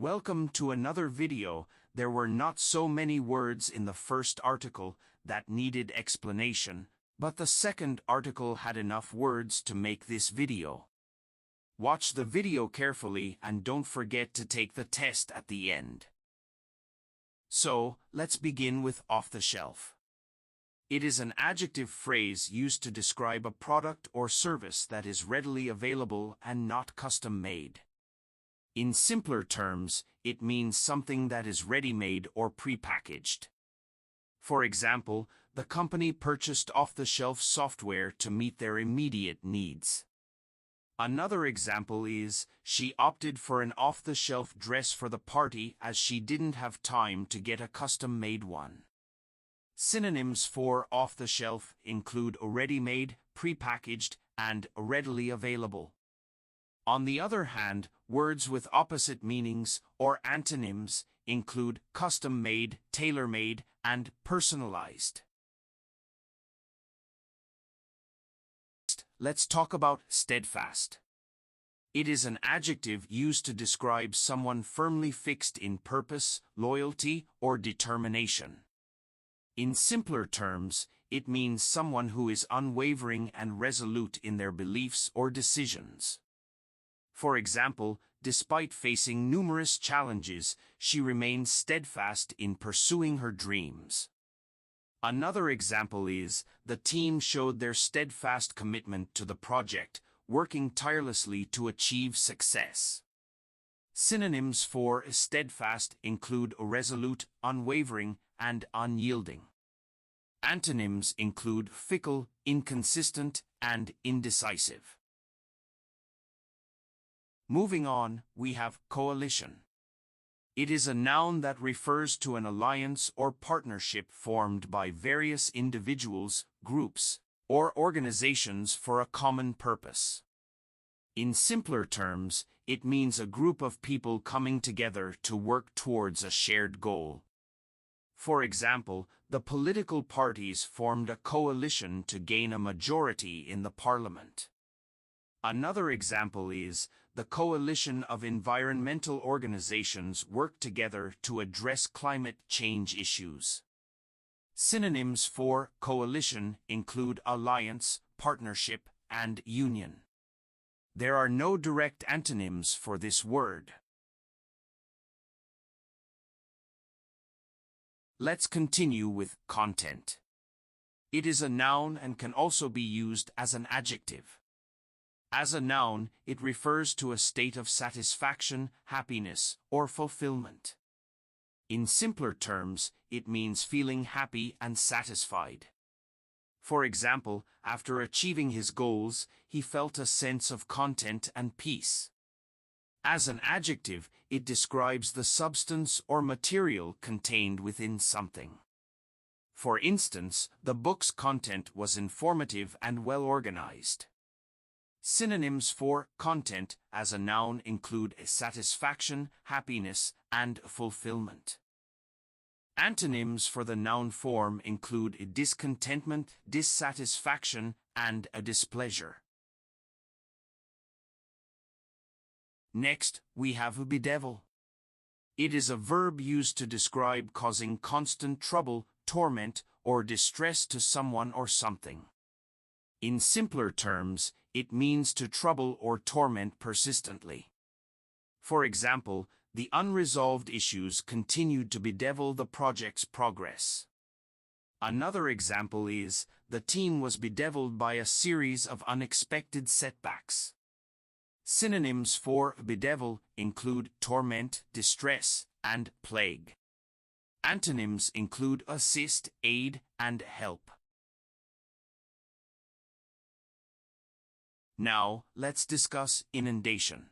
Welcome to another video. There were not so many words in the first article that needed explanation, but the second article had enough words to make this video. Watch the video carefully and don't forget to take the test at the end. So, let's begin with off the shelf. It is an adjective phrase used to describe a product or service that is readily available and not custom-made. In simpler terms, it means something that is ready-made or prepackaged. For example, the company purchased off-the-shelf software to meet their immediate needs. Another example is, she opted for an off-the-shelf dress for the party as she didn't have time to get a custom-made one. Synonyms for off-the-shelf include ready-made, prepackaged, and readily available. On the other hand, words with opposite meanings, or antonyms, include custom-made, tailor-made, and personalized. Let's talk about steadfast. It is an adjective used to describe someone firmly fixed in purpose, loyalty, or determination. In simpler terms, it means someone who is unwavering and resolute in their beliefs or decisions. For example, despite facing numerous challenges, she remains steadfast in pursuing her dreams. Another example is, the team showed their steadfast commitment to the project, working tirelessly to achieve success. Synonyms for steadfast include resolute, unwavering, and unyielding. Antonyms include fickle, inconsistent, and indecisive. Moving on, we have coalition. It is a noun that refers to an alliance or partnership formed by various individuals, groups, or organizations for a common purpose. In simpler terms, it means a group of people coming together to work towards a shared goal. For example, the political parties formed a coalition to gain a majority in the parliament. Another example is, the coalition of environmental organizations work together to address climate change issues. Synonyms for coalition include alliance, partnership, and union. There are no direct antonyms for this word. Let's continue with content. It is a noun and can also be used as an adjective. As a noun, it refers to a state of satisfaction, happiness, or fulfillment. In simpler terms, it means feeling happy and satisfied. For example, after achieving his goals, he felt a sense of content and peace. As an adjective, it describes the substance or material contained within something. For instance, the book's content was informative and well organized. Synonyms for content as a noun include satisfaction, happiness, and fulfillment. Antonyms for the noun form include discontentment, dissatisfaction, and a displeasure. Next, we have bedevil. It is a verb used to describe causing constant trouble, torment, or distress to someone or something. In simpler terms, it means to trouble or torment persistently. For example, the unresolved issues continued to bedevil the project's progress. Another example is, the team was bedeviled by a series of unexpected setbacks. Synonyms for bedevil include torment, distress, and plague. Antonyms include assist, aid, and help. Now, let's discuss inundation.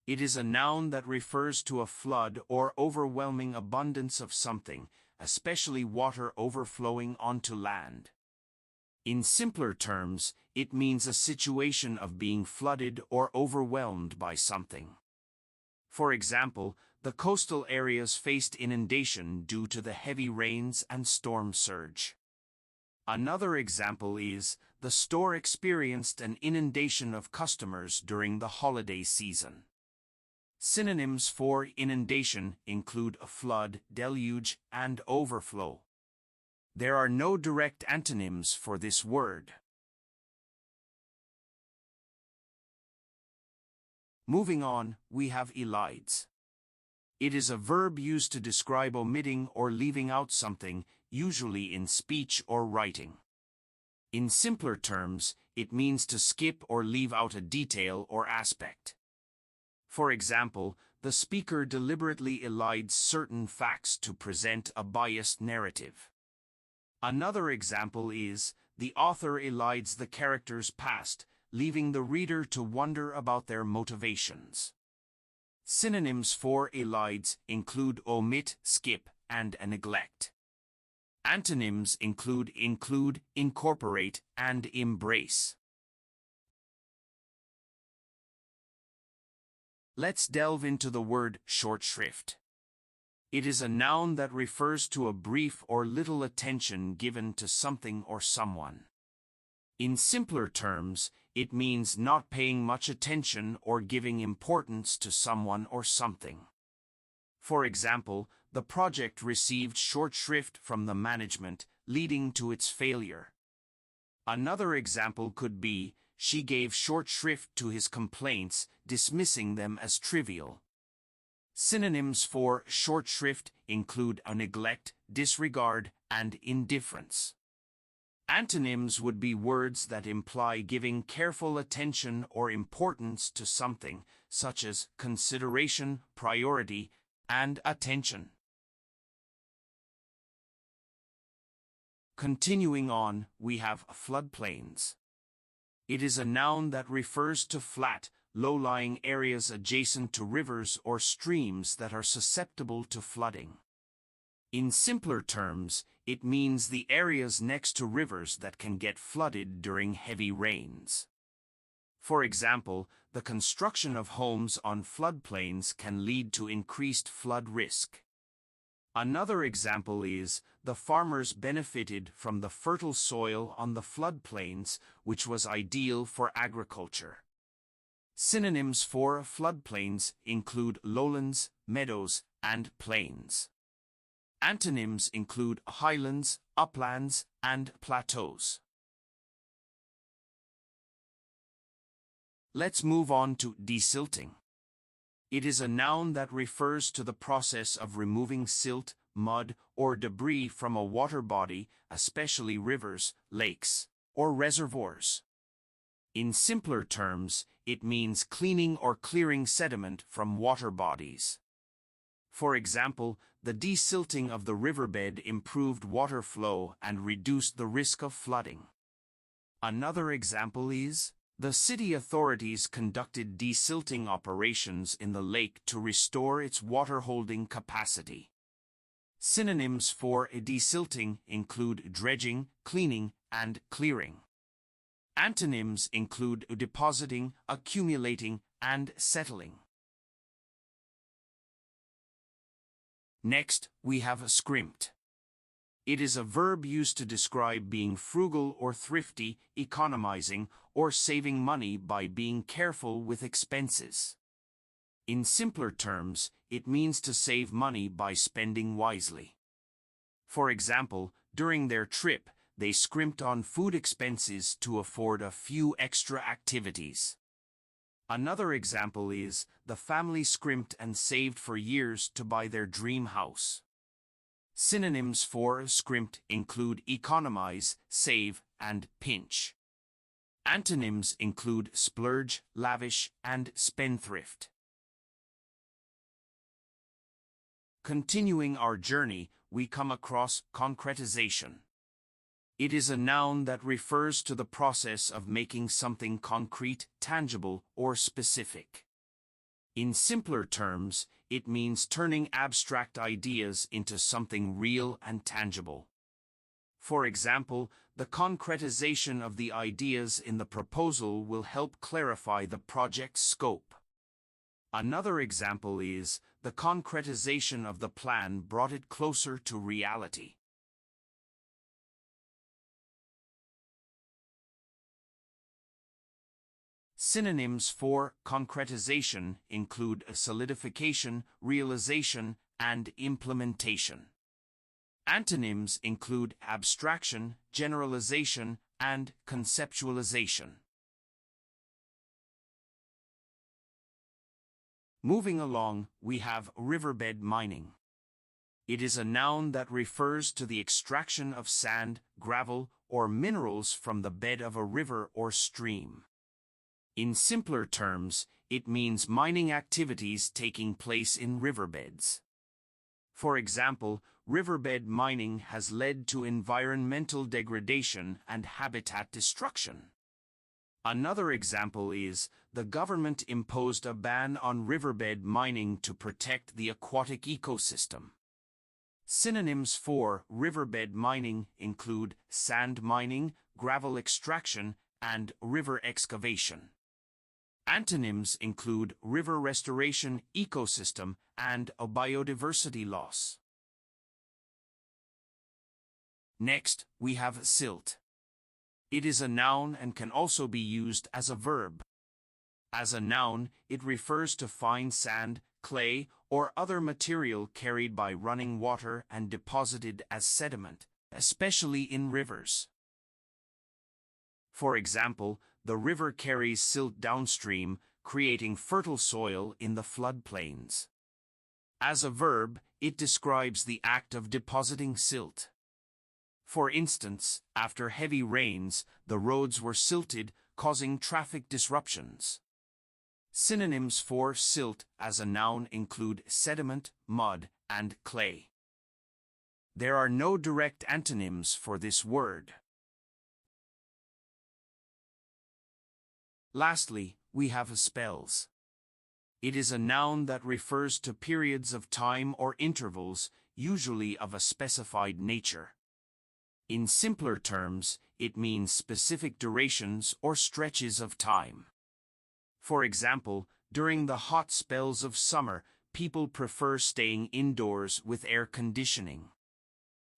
It is a noun that refers to a flood or overwhelming abundance of something, especially water overflowing onto land. In simpler terms, it means a situation of being flooded or overwhelmed by something. For example, the coastal areas faced inundation due to the heavy rains and storm surge. Another example is, the store experienced an inundation of customers during the holiday season. Synonyms for inundation include a flood, deluge, and overflow. There are no direct antonyms for this word. Moving on, we have elides. It is a verb used to describe omitting or leaving out something, usually in speech or writing. In simpler terms, it means to skip or leave out a detail or aspect. For example, the speaker deliberately elides certain facts to present a biased narrative. Another example is, the author elides the character's past, leaving the reader to wonder about their motivations. Synonyms for elides include omit, skip, and neglect. Antonyms include, incorporate, and embrace. Let's delve into the word short shrift. It is a noun that refers to a brief or little attention given to something or someone. In simpler terms, it means not paying much attention or giving importance to someone or something. For example, the project received short shrift from the management, leading to its failure. Another example could be, she gave short shrift to his complaints, dismissing them as trivial. Synonyms for short shrift include a neglect, disregard, and indifference. Antonyms would be words that imply giving careful attention or importance to something, such as consideration, priority, and attention. Continuing on, we have floodplains. It is a noun that refers to flat, low-lying areas adjacent to rivers or streams that are susceptible to flooding. In simpler terms, it means the areas next to rivers that can get flooded during heavy rains. For example, the construction of homes on floodplains can lead to increased flood risk. Another example is, the farmers benefited from the fertile soil on the floodplains, which was ideal for agriculture. Synonyms for floodplains include lowlands, meadows, and plains. Antonyms include highlands, uplands, and plateaus. Let's move on to desilting. It is a noun that refers to the process of removing silt, mud, or debris from a water body, especially rivers, lakes, or reservoirs. In simpler terms, it means cleaning or clearing sediment from water bodies. For example, the desilting of the riverbed improved water flow and reduced the risk of flooding. Another example is, the city authorities conducted desilting operations in the lake to restore its water-holding capacity. Synonyms for desilting include dredging, cleaning, and clearing. Antonyms include depositing, accumulating, and settling. Next, we have scrimped. It is a verb used to describe being frugal or thrifty, economizing, or saving money by being careful with expenses. In simpler terms, it means to save money by spending wisely. For example, during their trip, they scrimped on food expenses to afford a few extra activities. Another example is, the family scrimped and saved for years to buy their dream house. Synonyms for scrimped include economize, save, and pinch. Antonyms include splurge, lavish, and spendthrift. Continuing our journey, we come across concretization. It is a noun that refers to the process of making something concrete, tangible, or specific. In simpler terms, it means turning abstract ideas into something real and tangible. For example, the concretization of the ideas in the proposal will help clarify the project's scope. Another example is, the concretization of the plan brought it closer to reality. Synonyms for concretization include solidification, realization, and implementation. Antonyms include abstraction, generalization, and conceptualization. Moving along, we have riverbed mining. It is a noun that refers to the extraction of sand, gravel, or minerals from the bed of a river or stream. In simpler terms, it means mining activities taking place in riverbeds. For example, riverbed mining has led to environmental degradation and habitat destruction. Another example is, the government imposed a ban on riverbed mining to protect the aquatic ecosystem. Synonyms for riverbed mining include sand mining, gravel extraction, and river excavation. Antonyms include river restoration, ecosystem, and a biodiversity loss. Next, we have silt. It is a noun and can also be used as a verb. As a noun, it refers to fine sand, clay, or other material carried by running water and deposited as sediment, especially in rivers. For example, the river carries silt downstream, creating fertile soil in the floodplains. As a verb, it describes the act of depositing silt. For instance, after heavy rains, the roads were silted, causing traffic disruptions. Synonyms for silt as a noun include sediment, mud, and clay. There are no direct antonyms for this word. Lastly, we have spells. It is a noun that refers to periods of time or intervals, usually of a specified nature. In simpler terms, it means specific durations or stretches of time. For example, during the hot spells of summer, people prefer staying indoors with air conditioning.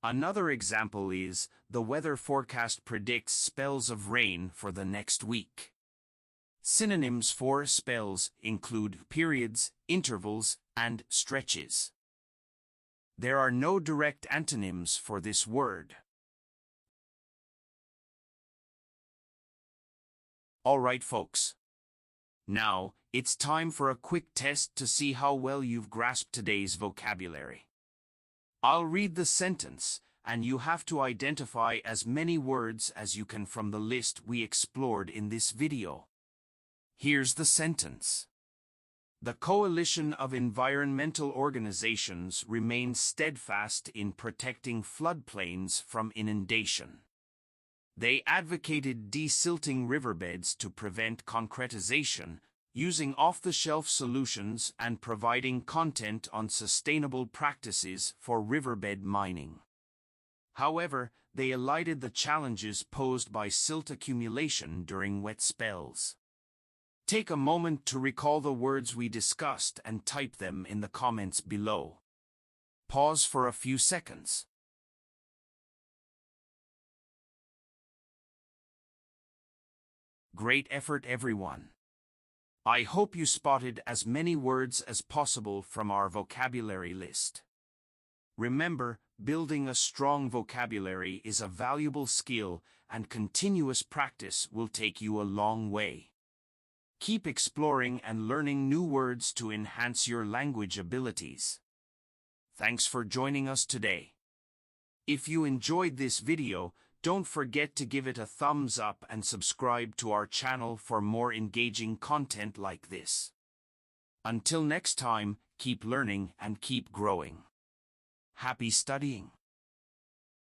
Another example is, the weather forecast predicts spells of rain for the next week. Synonyms for spells include periods, intervals, and stretches. There are no direct antonyms for this word. Alright folks. Now, it's time for a quick test to see how well you've grasped today's vocabulary. I'll read the sentence, and you have to identify as many words as you can from the list we explored in this video. Here's the sentence. The Coalition of Environmental Organizations remains steadfast in protecting floodplains from inundation. They advocated desilting riverbeds to prevent concretization, using off-the-shelf solutions and providing content on sustainable practices for riverbed mining. However, they elided the challenges posed by silt accumulation during wet spells. Take a moment to recall the words we discussed and type them in the comments below. Pause for a few seconds. Great effort, everyone. I hope you spotted as many words as possible from our vocabulary list. Remember, building a strong vocabulary is a valuable skill, and continuous practice will take you a long way. Keep exploring and learning new words to enhance your language abilities. Thanks for joining us today. If you enjoyed this video, don't forget to give it a thumbs up and subscribe to our channel for more engaging content like this. Until next time, keep learning and keep growing. Happy studying!